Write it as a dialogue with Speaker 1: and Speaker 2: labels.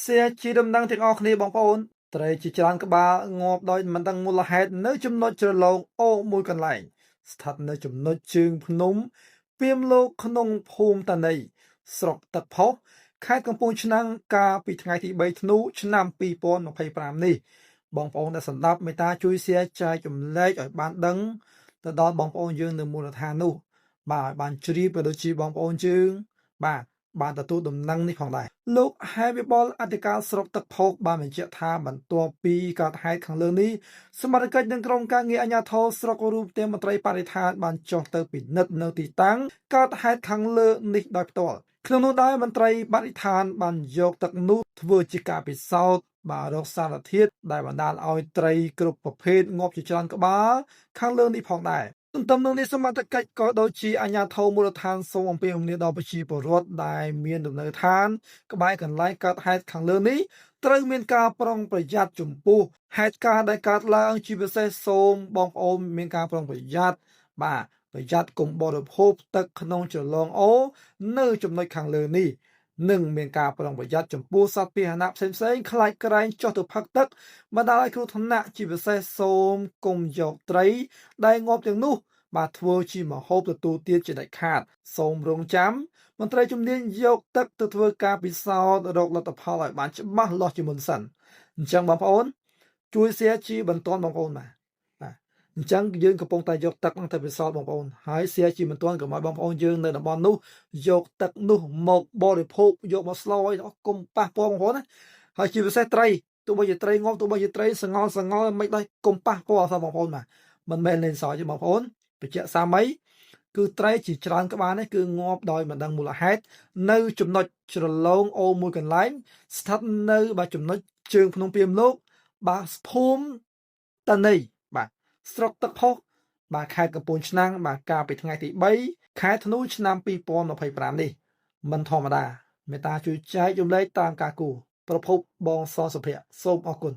Speaker 1: เสียชีดำดังទាំងអស់គ្នាបងប្អូនត្រីជាច្រើនក្បាលងាប់ដោយមិនដឹងមូលហេតុនៅចំណុចជ្រលងអូមួយកន្លែងស្ថិតនៅចំណុចជើងភ្នំពីមលោកក្នុងភូមិតានីស្រុកទឹកផុសខេត្តកំពង់ឆ្នាំងកាលពីថ្ងៃទី3ធ្នូឆ្នាំ2025នេះបងប្អូនដែលស្ដាប់មេត្តាជួយ share ចែកចម្លែកឲ្យបានដឹងទៅដល់បងប្អូនយើងនៅមូលដ្ឋាននោះបាទបានជ្រាបទៅដូចជាបងប្អូនយើងបានទទួលដំណឹងនេះផងដែរលោកហេវិបុលអធិការស្រុកទឹកផុសបានបញ្ជាក់ថាបន្ទាប់ពីកើតហេតុខាងលើនេះសមាជិកនឹងក្រុមការងារអាជ្ញាធរស្រុករួមទាំងមន្ត្រីបរិស្ថានបានចុះទៅពិនិត្យនៅទីតាំងកើតហេតុខាងលើនេះដោយផ្ទាល់ក្នុងនោះដែរមន្ត្រីបរិស្ថានបានយកទឹកនោះធ្វើជាការពិសោធន៍រកសារធាតុដែលបណ្ដាលឲ្យត្រីគ្រប់ប្រភេទងាប់ជាច្រើនក្បាលខាងលើនេះផងដែរទន្ទឹមនឹងនេះសមត្ថកិច្ចក៏ដូចជាអាជ្ញាធរមូលដ្ឋានសូមអំពាវនាវដល់ប្រជាពលរដ្ឋដែលមានលំនៅឋានក្បែរកន្លែងកើតហេតុខាងលើនេះត្រូវមានការប្រុងប្រយ័ត្នចំពោះហេតុការណ៍ដែលកើតឡើងជាពិសេសសូមបងប្អូនមានការប្រុងប្រយ័ត្នប្រយ័ត្នកុំបរិភោគទឹកក្នុងជ្រលងអូនៅចំណុចខាងលើនេះនិងមានការប្រុងប្រយ័ត្នចំពោះសត្វពាហនៈផ្សេងៗខ្លាចក្រែងចុះទៅផឹកទឹកបណ្ដាលឲ្យគ្រោះថ្នាក់ជាពិសេសសូមកុំយកត្រីដែលងាប់ទាំងនោះធ្វើជាម្ហូបទទួលទានជាដាច់ខាតសូមរងចាំមន្ត្រីជំនាញយកទឹកទៅធ្វើការពិសោធន៍រកលទ្ធផលឲ្យបានច្បាស់លាស់ជាមុនសិនអញ្ចឹងបងប្អូនជួយ share ជាបន្តបងប្អូនបាទអញ្ចឹងយើងកំពុងតែយកទឹកហ្នឹងទៅពិសោធន៍បងប្អូនហើយ share ជាបន្តកុំឲ្យបងប្អូនយើងនៅតំបន់នោះយកទឹកនោះមកបរិភោគយកមកស្លោឲ្យកុំប៉ះពាល់បងប្អូនណាហើយជាពិសេសត្រីទោះបីជាត្រីងាប់ទោះបីជាត្រីសងល់មិនដោយកុំប៉ះពាល់អស់បងប្អូនបាទមិនមែនលេងសើចទេបងប្អូនបញ្ជាក់សាមីគឺត្រីជាច្រើនក្បាលនេះគឺងាប់ដោយមិនដឹងមូលហេតុនៅចំណុចជ្រលងអូមួយកន្លែងស្ថិតនៅចំណុចជើងភ្នំពីមលោកភូមិតានីស្រុកទឹកផុសខេត្តកំពង់ឆ្នាំងកាលពីថ្ងៃទី3ខែធ្នូឆ្នាំ2025នេះមិនធម្មតាមេត្តាជួយចែករំលែកតាមការគូប្រភពបងសសុភ័ក្រសូមអរគុណ